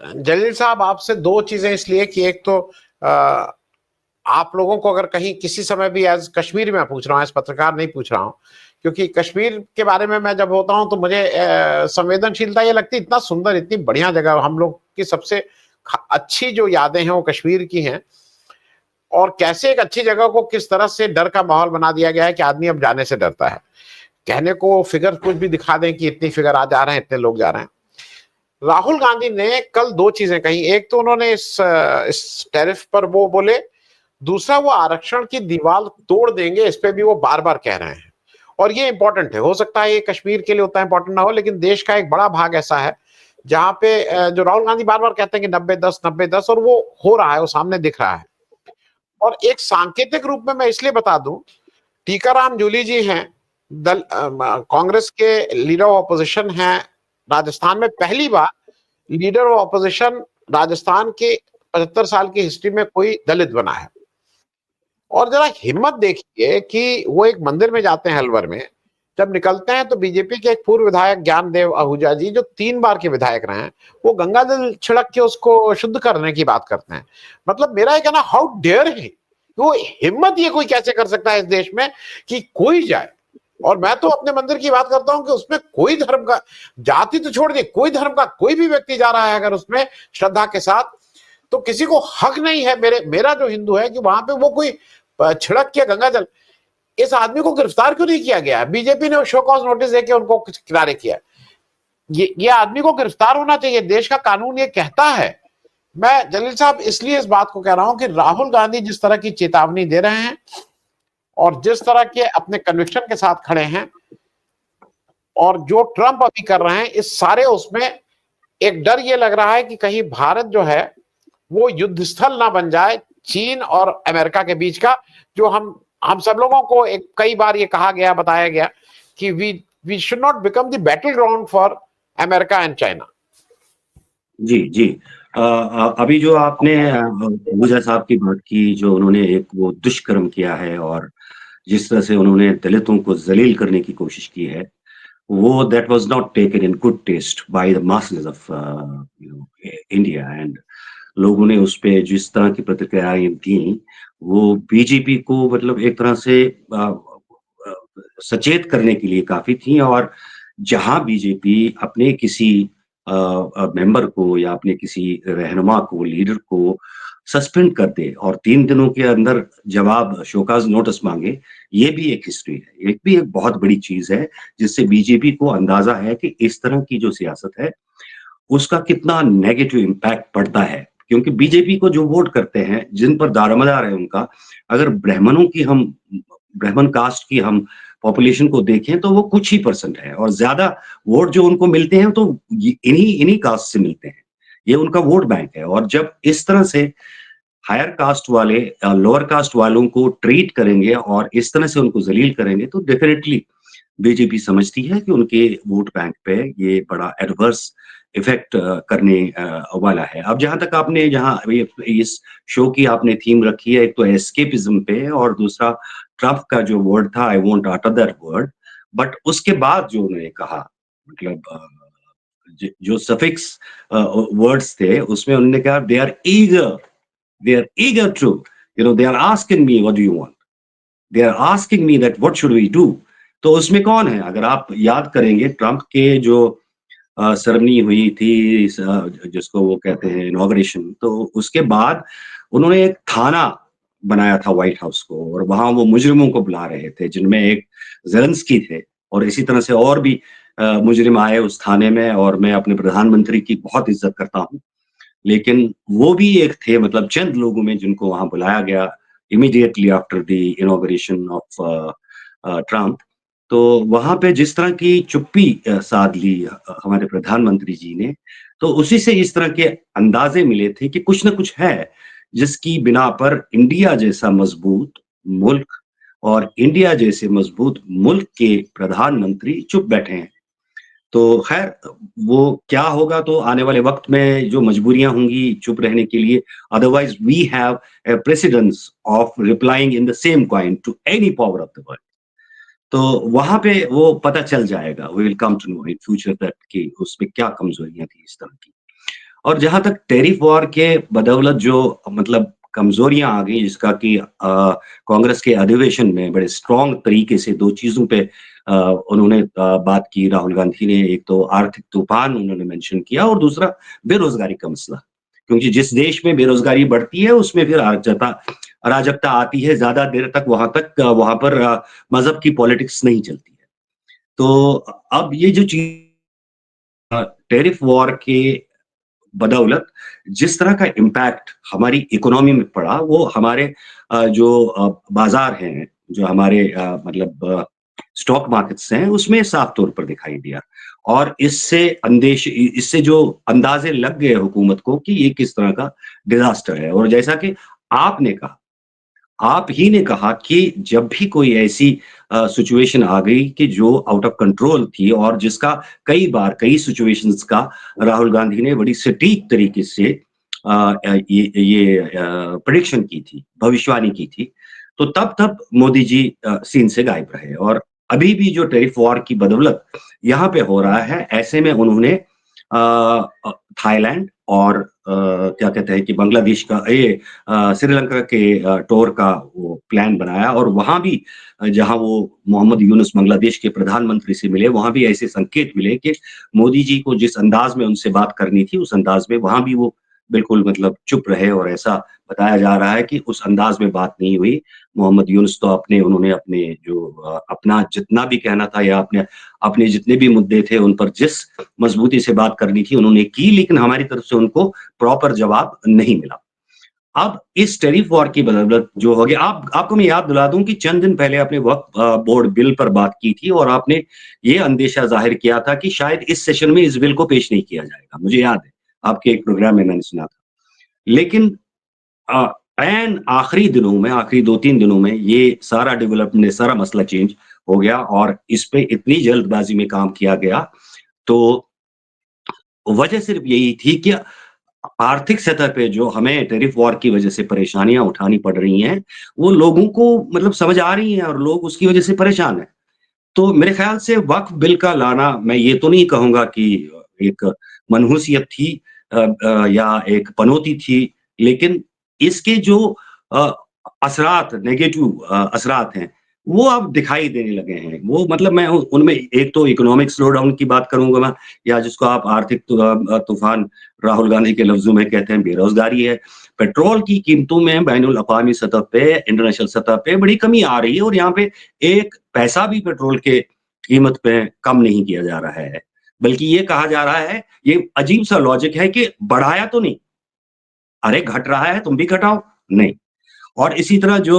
जलील साहब, आपसे दो चीजें इसलिए कि एक तो अ, आप लोगों को अगर कहीं किसी समय भी एज कश्मीर में पूछ रहा हूँ, एज पत्रकार नहीं पूछ रहा हूँ, क्योंकि कश्मीर के बारे में मैं जब होता हूँ तो मुझे संवेदनशीलता ये लगती है, इतना सुंदर, इतनी बढ़िया जगह, हम लोग की सबसे अच्छी जो यादें हैं वो कश्मीर की हैं। और कैसे एक अच्छी जगह को किस तरह से डर का माहौल बना दिया गया है कि आदमी अब जाने से डरता है। कहने को फिगर कुछ भी दिखा दें कि इतनी फिगर आ जा रहे हैं, इतने लोग जा रहे हैं। राहुल गांधी ने कल दो चीजें कही। एक तो उन्होंने इस टैरिफ पर वो बोले, दूसरा वो आरक्षण की दीवार तोड़ देंगे, इस पे भी वो बार बार कह रहे हैं। और ये इंपॉर्टेंट है, हो सकता है ये कश्मीर के लिए उतना इंपॉर्टेंट ना हो, लेकिन देश का एक बड़ा भाग ऐसा है जहां पे जो राहुल गांधी बार बार कहते हैं कि 90-10 90-10, और वो हो रहा है, वो सामने दिख रहा है। और एक सांकेतिक रूप में मैं इसलिए बता दूं, टीकाराम जूली जी हैं, दल कांग्रेस के लीडर ऑफ ऑपोजिशन हैं राजस्थान में, पहली बार लीडर ऑफ ऑपोजिशन राजस्थान के 75 साल की हिस्ट्री में कोई दलित बना है। और जरा हिम्मत देखिए कि वो एक मंदिर में जाते हैं अलवर में, जब निकलते हैं तो बीजेपी के एक पूर्व विधायक ज्ञानदेव आहूजा जी, जो 3 बार के विधायक रहे हैं, वो गंगा जल छिड़क के उसको शुद्ध करने की बात करते हैं। मतलब मेरा ये कहना, हाउ डेयर ही, वो हिम्मत ये कोई कैसे कर सकता है इस देश में कि कोई जाए। और मैं तो अपने मंदिर की बात करता हूं कि उसमें कोई धर्म का, जाति तो छोड़ दे, कोई धर्म का कोई भी व्यक्ति जा रहा है अगर उसमें श्रद्धा के साथ, तो किसी को हक नहीं है, मेरा जो हिंदू है, कि वहां पे वो कोई छिड़क के गंगा जल। इस आदमी को गिरफ्तार क्यों नहीं किया गया? बीजेपी ने शो कॉज नोटिस देके उनको किनारे किया। ये आदमी को गिरफ्तार होना चाहिए, देश का कानून ये कहता है। मैं जलील साहब इसलिए इस बात को कह रहा हूं कि राहुल गांधी जिस तरह की चेतावनी दे रहे हैं और जिस तरह के अपने कन्विक्शन के साथ खड़े हैं, और जो ट्रंप अभी कर रहे हैं, इस सारे उसमें एक डर ये लग रहा है कि कहीं भारत जो है वो युद्ध स्थल ना बन जाए चीन और अमेरिका के बीच का। जो हम सब लोगों को एक कई बार ये कहा गया, बताया गया कि we should not become the battle ground for America and China. जी जी। अभी जो आपने आहूजा साहब की बात की, जो उन्होंने एक वो दुष्कर्म किया है और जिस तरह से उन्होंने दलितों को जलील करने की कोशिश की है, वो that was not taken in good taste by the masses of India. And लोगों ने उस पे जिस तरह की प्रतिक्रियाएं दी, वो बीजेपी को मतलब एक तरह से अ, सचेत करने के लिए काफी थी। और जहां बीजेपी अपने किसी मेंबर को या अपने किसी रहनुमा को, लीडर को सस्पेंड कर दे और 3 दिनों के अंदर जवाब शोकाज नोटिस मांगे, ये भी एक हिस्ट्री है, एक भी एक बहुत बड़ी चीज है, जिससे बीजेपी को अंदाजा है कि इस तरह की जो सियासत है उसका कितना नेगेटिव इम्पैक्ट पड़ता है। क्योंकि बीजेपी को जो वोट करते हैं, जिन पर दारोमदार है उनका, अगर ब्राह्मण कास्ट की हम पॉपुलेशन को देखें तो वो कुछ ही परसेंट है, और ज्यादा वोट जो उनको मिलते हैं तो इन्हीं इन्हीं कास्ट से मिलते हैं। ये उनका वोट बैंक है। और जब इस तरह से हायर कास्ट वाले लोअर कास्ट वालों को ट्रीट करेंगे और इस तरह से उनको जलील करेंगे, तो डेफिनेटली बीजेपी समझती है कि उनके वोट बैंक पे ये बड़ा एडवर्स इफेक्ट करने वाला है। अब जहां तक आपने जहां इस शो की आपने थीम रखी है, एक तो एस्केपिज्म पे और दूसरा ट्रम्प का जो वर्ड था, I won't utter that word, but उसके बाद जो उन्होंने कहा, मतलब जो सफिक्स वर्ड्स थे उसमें उन्होंने कहा they are eager to, they are asking me what do you want, they are asking me that what should we do। तो उसमें कौन है? अगर आप याद करेंगे ट्रम्प के जो सरनी हुई थी, जिसको वो कहते हैं इनॉग्रेशन, तो उसके बाद उन्होंने एक थाना बनाया था व्हाइट हाउस को, और वहां वो मुजरिमों को बुला रहे थे, जिनमें एक ज़ेलेंस्की थे, और इसी तरह से और भी मुजरिम आए उस थाने में। और मैं अपने प्रधानमंत्री की बहुत इज्जत करता हूँ, लेकिन वो भी एक थे, मतलब चंद लोगों में जिनको वहां बुलाया गया immediately after the inauguration of Trump. तो वहां पे जिस तरह की चुप्पी साध ली हमारे प्रधानमंत्री जी ने, तो उसी से इस तरह के अंदाजे मिले थे कि कुछ ना कुछ है, जिसकी बिना पर इंडिया जैसा मजबूत मुल्क और इंडिया जैसे मजबूत मुल्क के प्रधानमंत्री चुप बैठे हैं। तो खैर, वो क्या होगा तो आने वाले वक्त में जो मजबूरियां होंगी चुप रहने के लिए, otherwise we have a precedence of replying in the same coin to any power of the world. तो वहां पे वो पता चल जाएगा, we will come to know in future that कि उसमें क्या कमजोरियां थी इस तरह की। और जहाँ तक टैरिफ वॉर के बदौलत जो मतलब कमज़ोरियाँ आ गई जिसका कि कांग्रेस के अधिवेशन में बड़े स्ट्रॉन्ग तरीके से 2 चीज़ों पे उन्होंने बात की राहुल गांधी ने। एक तो आर्थिक तूफ़ान उन्होंने मेंशन किया और दूसरा बेरोज़गारी का मसला। क्योंकि जिस देश में बेरोज़गारी बढ़ती है उसमें फिर अराजकता आती है, ज़्यादा देर तक वहाँ पर मज़हब की पॉलिटिक्स नहीं चलती है। तो अब ये जो टैरिफ वॉर के बदौलत जिस तरह का इम्पैक्ट हमारी इकोनॉमी में पड़ा, वो हमारे जो बाज़ार हैं, जो हमारे स्टॉक मार्केट्स हैं, उसमें साफ तौर पर दिखाई दिया। और इससे जो अंदाज़े लग गए हुकूमत को कि ये किस तरह का डिज़ास्टर है। और जैसा कि आपने कहा आप ही ने कहा कि जब भी कोई ऐसी सिचुएशन आ गई कि जो आउट ऑफ कंट्रोल थी और जिसका कई सिचुएशंस का राहुल गांधी ने बड़ी सटीक तरीके से प्रेडिक्शन की थी, भविष्यवाणी की थी। तो तब मोदी जी सीन से गायब रहे और अभी भी जो टैरिफ वॉर की बदौलत यहाँ पे हो रहा है, ऐसे में उन्होंने थाईलैंड और क्या कहते हैं कि बांग्लादेश का श्रीलंका के टूर का वो प्लान बनाया और वहाँ भी जहाँ वो मोहम्मद यूनुस बांग्लादेश के प्रधानमंत्री से मिले, वहाँ भी ऐसे संकेत मिले कि मोदी जी को जिस अंदाज में उनसे बात करनी थी, उस अंदाज में वहाँ भी वो बिल्कुल मतलब चुप रहे और ऐसा बताया जा रहा है कि उस अंदाज में बात नहीं हुई। मोहम्मद यूनुस तो उन्होंने अपने जो अपना जितना भी कहना था या अपने अपने जितने भी मुद्दे थे, उन पर जिस मजबूती से बात करनी थी, उन्होंने की, लेकिन हमारी तरफ से उनको प्रॉपर जवाब नहीं मिला। अब इस टैरिफ वॉर की बदौलत जो हो गया आपको मैं याद दिला दूँ कि चंद दिन पहले आपने वक्फ बोर्ड बिल पर बात की थी और आपने ये अंदेशा ज़ाहिर किया था कि शायद इस सेशन में इस बिल को पेश नहीं किया जाएगा। मुझे याद है, आपके एक प्रोग्राम में मैंने सुना था। लेकिन अ, ऐन आखिरी दिनों में, आखिरी 2-3 दिनों में ये सारा डेवलपमेंट ये सारा मसला चेंज हो गया और इस पे इतनी जल्दबाज़ी में काम किया गया, तो वजह सिर्फ़ यही थी कि आर्थिक सतह पे जो हमें टैरिफ वॉर की वजह से परेशानियाँ उठानी पड़ रही हैं, वो लोगों को मतलब समझ आ रही हैं और लोग उसकी वजह से परेशान हैं। तो मेरे ख़्याल से वक़्फ़ बिल का लाना मैं ये तो नहीं कहूँगा कि एक मनहूसियत थी या एक पनौती थी, लेकिन इसके जो अ, नेगेटिव असरात हैं, वो अब दिखाई देने लगे हैं। वो मतलब मैं उ उनमें एक तो इकोनॉमिक स्लो डाउन की बात करूँगा मैं या जिसको आप आर्थिक तूफ़ान राहुल गांधी के लफ्ज़ों में कहते हैं बेरोज़गारी है। पेट्रोल की कीमतों में बैनुल अक़वामी सतह पे, इंटरनेशनल सतह पे बड़ी कमी आ रही है और यहाँ पे एक पैसा भी पेट्रोल के कीमत पे कम नहीं किया जा रहा है। बल्कि ये कहा जा रहा है, ये अजीब-सा लॉजिक है कि बढ़ाया तो नहीं, अरे घट रहा है तुम भी घटाओ, नहीं। और इसी तरह जो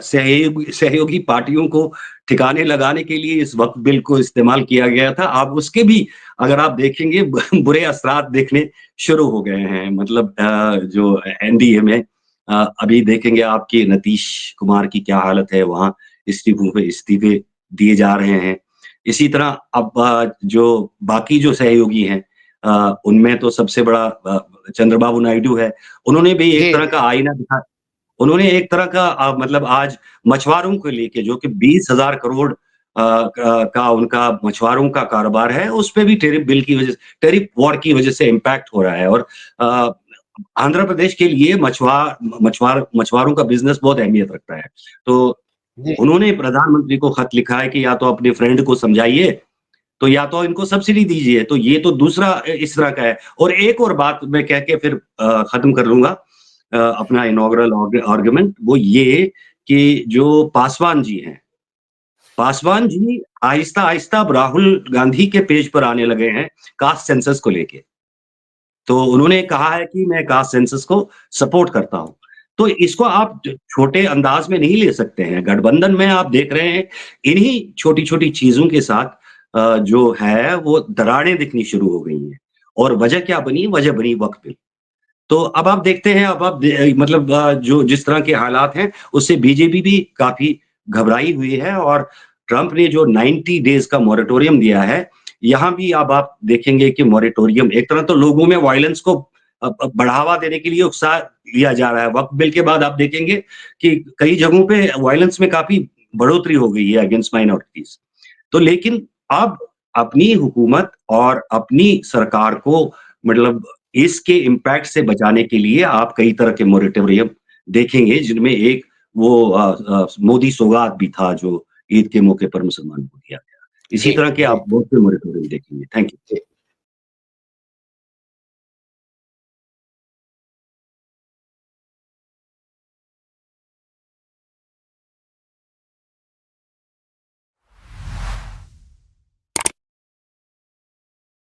सहयोगी पार्टियों को ठिकाने लगाने के लिए इस वक़्फ़ बिल को इस्तेमाल किया गया था, अब उसके भी अगर आप देखेंगे बुरे असरात दिखने शुरू हो गए हैं। मतलब जो एनडीए में अभी देखेंगे आप कि नीतीश कुमार की क्या हालत है, वहाँ इस्तीफ़े दिए जा रहे हैं। इसी तरह अब जो बाकी जो सहयोगी हैं उनमें तो सबसे बड़ा चंद्रबाबू नायडू है। उन्होंने भी एक जी, तरह जी। का आईना दिखा उन्होंने एक तरह का मतलब आज मछुआरों को लेके जो कि 20,000 करोड़ का उनका मछुआरों का कारोबार है, उस पे भी टैरिफ वॉर की वजह से इम्पैक्ट हो रहा है और अ, आंध्र प्रदेश के लिए मछुआरों का बिज़नेस बहुत अहमियत रखता है। तो जी। उन्होंने प्रधानमंत्री को खत लिखा है कि या तो अपने फ्रेंड को समझाइए, तो या तो इनको सब्सिडी दीजिए, तो ये तो दूसरा इस तरह का है। और एक और बात मैं कह के फिर खत्म कर लूँगा अपना इनॉग्रल आर्गुमेंट वो ये कि जो पासवान जी हैं, पासवान जी आहिस्ता-आहिस्ता अब राहुल गांधी के पेज पर आने लगे हैं कास्ट सेंसस को लेके। तो उन्होंने कहा है कि मैं कास्ट सेंसस को सपोर्ट करता हूँ। तो इसको आप छोटे अंदाज में नहीं ले सकते हैं। गठबंधन में आप देख रहे हैं इन्हीं छोटी-छोटी चीज़ों के साथ जो है वो दरारें दिखनी शुरू हो गई हैं। और वजह क्या बनी? वजह बनी वक़्त बिल। तो अब आप देखते हैं अब आप मतलब जो जिस तरह के हालात हैं उससे बीजेपी भी काफ़ी घबराई हुई है और ट्रंप ने जो 90 डेज़ का मॉरेटोरियम दिया है, यहाँ भी अब आप देखेंगे कि मॉरेटोरियम एक तरह तो लोगों में वायलेंस को बढ़ावा देने के लिए उकसा लिया जा रहा है। वक़्फ़ बिल के बाद आप देखेंगे कि कई जगहों पे वायलेंस में काफ़ी बढ़ोतरी हो गई है अगेंस्ट माइनॉरिटीज़। तो लेकिन अब अपनी हुकूमत और अपनी सरकार को मतलब इसके इम्पैक्ट से बचाने के लिए आप कई तरह के मोरेटोरियम देखेंगे, जिनमें एक वो मोदी सौगात भी था, जो ईद के मौके पर मुसलमानों को दिया गया। इसी जी, तरह के जी। आप बहुत से मोरेटोरियम देखेंगे। Thank you. जी।